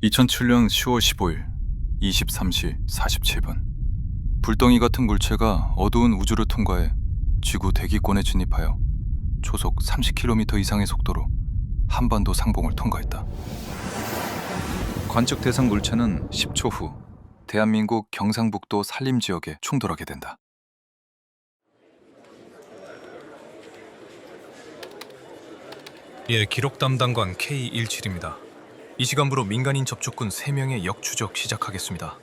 2007년 10월 15일 23시 47분 불덩이 같은 물체가 어두운 우주를 통과해 지구 대기권에 진입하여 초속 30km 이상의 속도로 한반도 상봉을 통과했다. 관측 대상 물체는 10초 후 대한민국 경상북도 산림 지역에 충돌하게 된다. 예, 기록 담당관 K17입니다. 이 시간부로 민간인 접촉군 3명의 역추적 시작하겠습니다.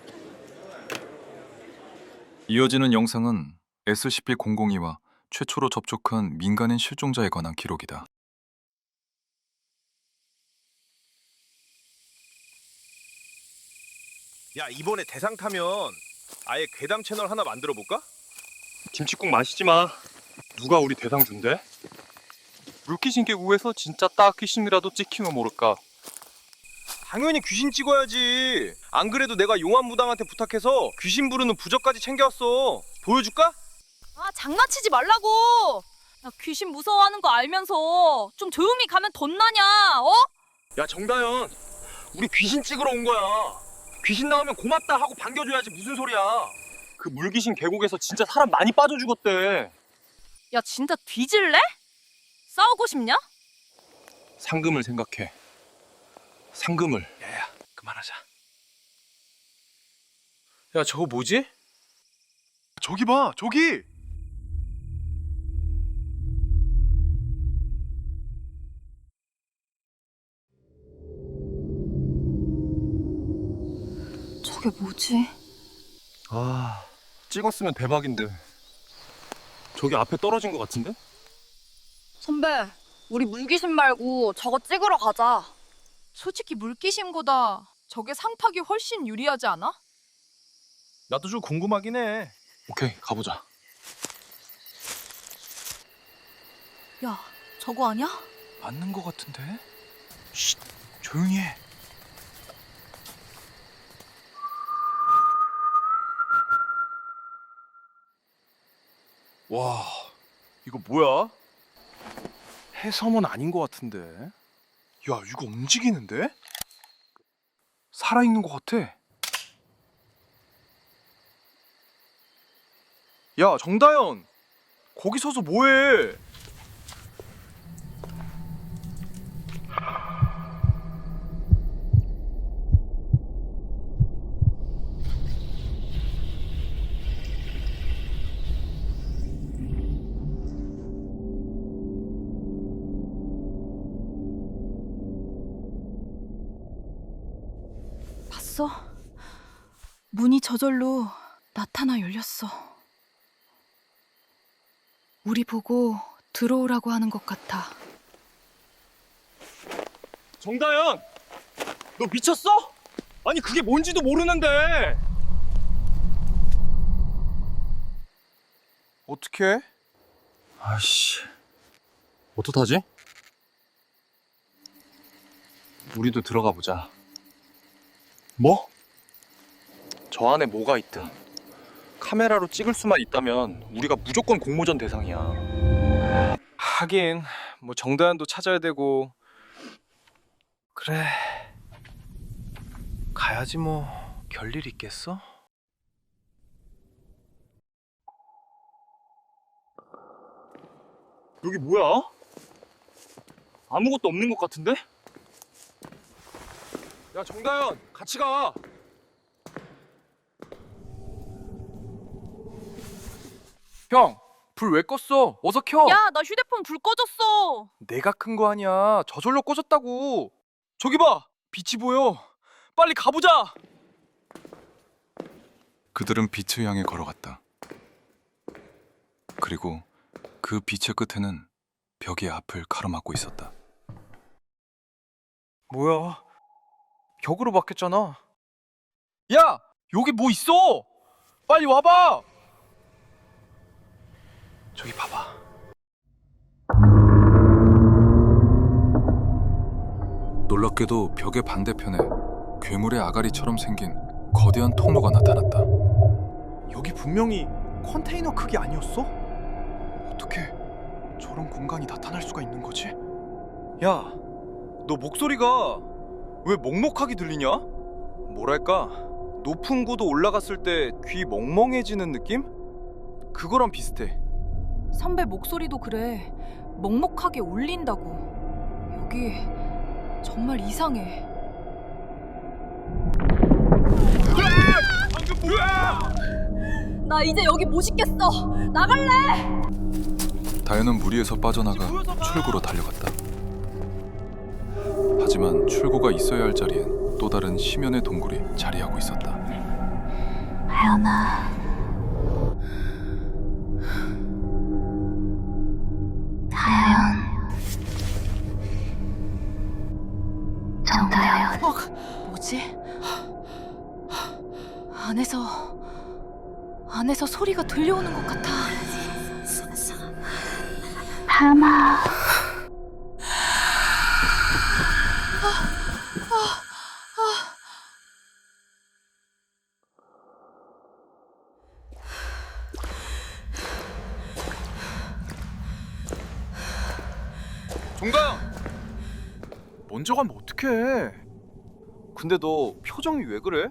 이어지는 영상은 SCP-002와 최초로 접촉한 민간인 실종자에 관한 기록이다. 야, 이번에 대상 타면 아예 괴담 채널 하나 만들어 볼까? 김치국 마시지 마. 누가 우리 대상 준대? 물귀신 계곡에서 진짜 딱 귀신이라도 찍히면 모를까. 당연히 귀신 찍어야지. 안 그래도 내가 용암무당한테 부탁해서 귀신 부르는 부적까지 챙겨왔어. 보여줄까? 아, 장난치지 말라고. 야, 귀신 무서워하는 거 알면서 좀 조용히 가면 덧나냐? 어? 야 정다현, 우리 귀신 찍으러 온 거야. 귀신 나오면 고맙다 하고 반겨줘야지. 무슨 소리야. 그 물귀신 계곡에서 진짜 사람 많이 빠져 죽었대. 야, 진짜 뒤질래? 싸우고 싶냐? 상금을 생각해. 상금을. 야야, 그만하자. 야, 저거 뭐지? 저기 봐, 저기! 저게 뭐지? 아, 찍었으면 대박인데. 저기 앞에 떨어진 것 같은데? 선배, 우리 물귀신 말고 저거 찍으러 가자. 솔직히 물귀신보다 저게 상팍이 훨씬 유리하지 않아? 나도 좀 궁금하긴 해. 오케이, 가보자. 야, 저거 아니야? 맞는 것 같은데? 쉿! 조용히 해. 와, 이거 뭐야? 해섬은 아닌 것 같은데. 야, 이거 움직이는데? 살아있는 것 같아. 야, 정다현! 거기 서서 뭐해? 봤어? 문이 저절로 나타나 열렸어. 우리 보고 들어오라고 하는 것 같아. 정다현! 너 미쳤어? 아니 그게 뭔지도 모르는데. 어떻게? 아이씨, 어떡하지? 우리도 들어가 보자. 뭐? 저 안에 뭐가 있든 카메라로 찍을 수만 있다면 우리가 무조건 공모전 대상이야. 하긴 뭐 정다현도 찾아야 되고. 그래, 가야지 뭐. 별일 있겠어? 여기 뭐야? 아무것도 없는 것 같은데? 야, 정다현, 같이 가. 형, 불 왜 껐어? 어서 켜. 야, 나 휴대폰 불 꺼졌어. 내가 큰 거 아니야. 저절로 꺼졌다고. 저기 봐, 빛이 보여. 빨리 가보자. 그들은 빛을 향해 걸어갔다. 그리고 그 빛의 끝에는 벽이 앞을 가로막고 있었다. 뭐야? 벽으로 막혔잖아. 야, 여기 뭐 있어? 빨리 와봐. 저기 봐봐. 놀랍게도 벽의 반대편에 괴물의 아가리처럼 생긴 거대한 통로가 나타났다. 여기 분명히 컨테이너 크기 아니었어? 어떻게 저런 공간이 나타날 수가 있는 거지? 야, 너 목소리가 왜 먹먹하게 들리냐? 뭐랄까 높은 고도 올라갔을 때 귀 멍멍해지는 느낌? 그거랑 비슷해. 선배 목소리도 그래. 먹먹하게 울린다고. 여기 정말 이상해. 방금 뭐야? 나 이제 여기 못 있겠어. 나갈래. 다현은 무리에서 빠져나가 출구로 달려갔다. 하지만 출구가 있어야 할 자리엔 또 다른 심연의 동굴이 자리하고 있었다. 다현아. 다현. 정다현. 뭐지? 안에서 소리가 들려오는 것 같아. 다현아. 종강! 먼저 가면 어떡해? 근데 너 표정이 왜 그래?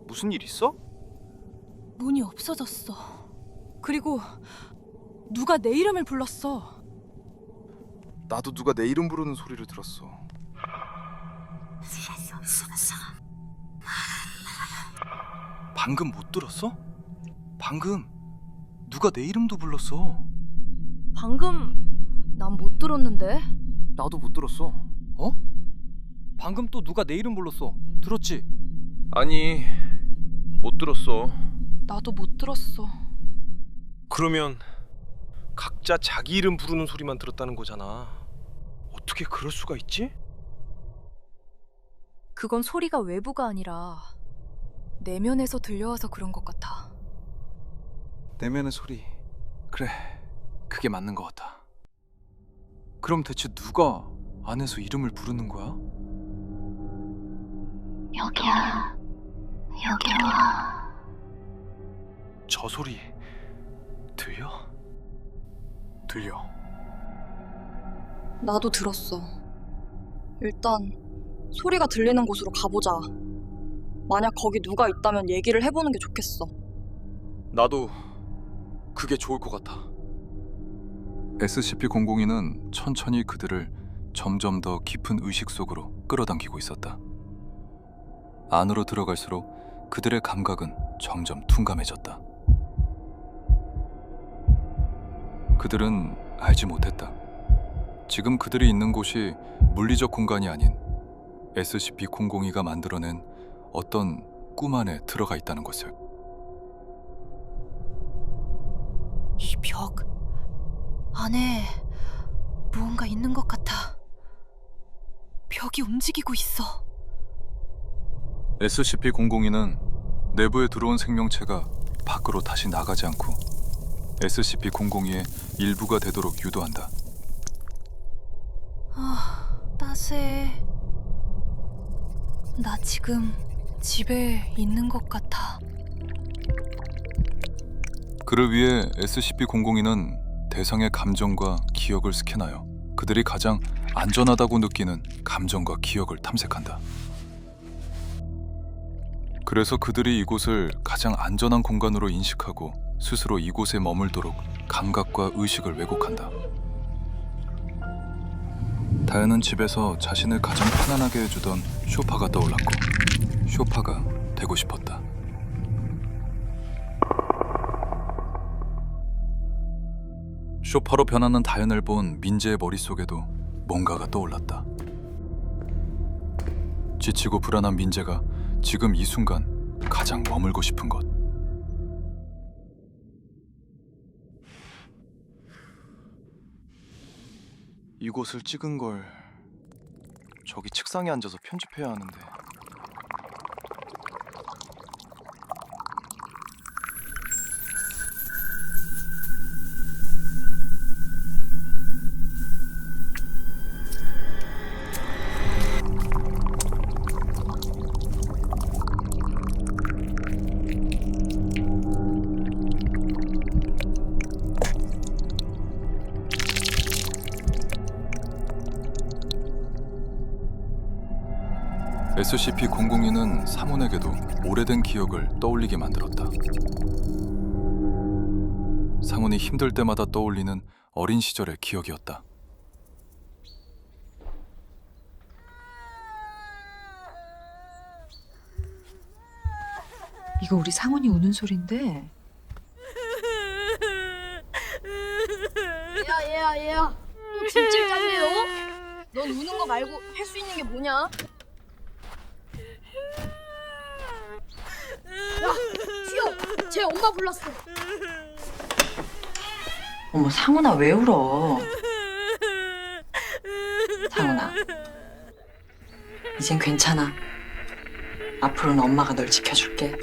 무슨 일 있어? 문이 없어졌어. 그리고 누가 내 이름을 불렀어. 나도 누가 내 이름 부르는 소리를 들었어. 방금 못 들었어? 방금 누가 내 이름도 불렀어. 방금 난 못 들었는데. 나도 못 들었어. 어? 방금 또 누가 내 이름 불렀어. 들었지? 아니, 못 들었어. 나도 못 들었어. 그러면 각자 자기 이름 부르는 소리만 들었다는 거잖아. 어떻게 그럴 수가 있지? 그건 소리가 외부가 아니라 내면에서 들려와서 그런 것 같아. 내면의 소리. 그래, 그게 맞는 것 같아. 그럼 대체 누가 안에서 이름을 부르는 거야? 여기야. 여기 와. 저 소리 들려? 들려. 나도 들었어. 일단 소리가 들리는 곳으로 가보자. 만약 거기 누가 있다면 얘기를 해보는 게 좋겠어. 나도 그게 좋을 것 같아. SCP-002는 천천히 그들을 점점 더 깊은 의식 속으로 끌어당기고 있었다. 안으로 들어갈수록 그들의 감각은 점점 둔감해졌다. 그들은 알지 못했다. 지금 그들이 있는 곳이 물리적 공간이 아닌 SCP-002가 만들어낸 어떤 꿈 안에 들어가 있다는 것을. 이 벽 안에 무언가 있는 것 같아. 벽이 움직이고 있어. SCP-002는 내부에 들어온 생명체가 밖으로 다시 나가지 않고 SCP-002의 일부가 되도록 유도한다. 아, 따스해. 나 지금 집에 있는 것 같아. 그를 위해 SCP-002는 대상의 감정과 기억을 스캔하여 그들이 가장 안전하다고 느끼는 감정과 기억을 탐색한다. 그래서 그들이 이곳을 가장 안전한 공간으로 인식하고 스스로 이곳에 머물도록 감각과 의식을 왜곡한다. 다현은 집에서 자신을 가장 편안하게 해주던 쇼파가 떠올랐고 쇼파가 되고 싶었다. 쇼파로 변하는 다현을 본 민재의 머릿속에도 뭔가가 떠올랐다. 지치고 불안한 민재가 지금 이 순간 가장 머물고 싶은 곳. 이곳을 찍은 걸 저기 책상에 앉아서 편집해야 하는데. SCP-002는 사몬에게도 오래된 기억을 떠올리게 만들었다. 사몬이 힘들 때마다 떠올리는 어린 시절의 기억이었다. 이거 우리 상훈이 우는 소린데. 얘야. 너 진짜 짠데요? 넌 우는 거 말고 할 수 있는 게 뭐냐? 야, 튀어! 쟤 엄마 불렀어. 어머 상훈아 왜 울어? 상훈아, 이젠 괜찮아. 앞으로는 엄마가 널 지켜줄게.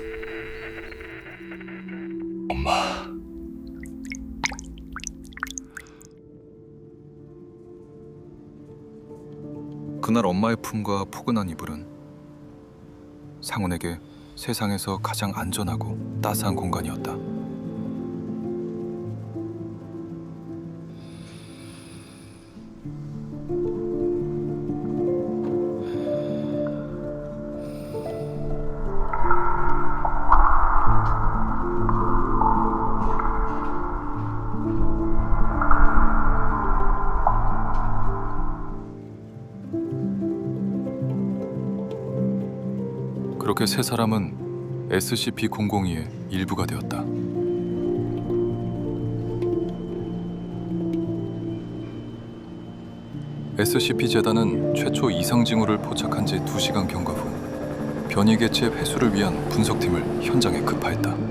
그날 엄마의 품과 포근한 이불은 상훈에게 세상에서 가장 안전하고 따스한 공간이었다. 그렇게 세 사람은 SCP-002의 일부가 되었다. SCP-재단은 최초 이상 징후를 포착한 지 2시간 경과 후 변이 개체 회수를 위한 분석팀을 현장에 급파했다.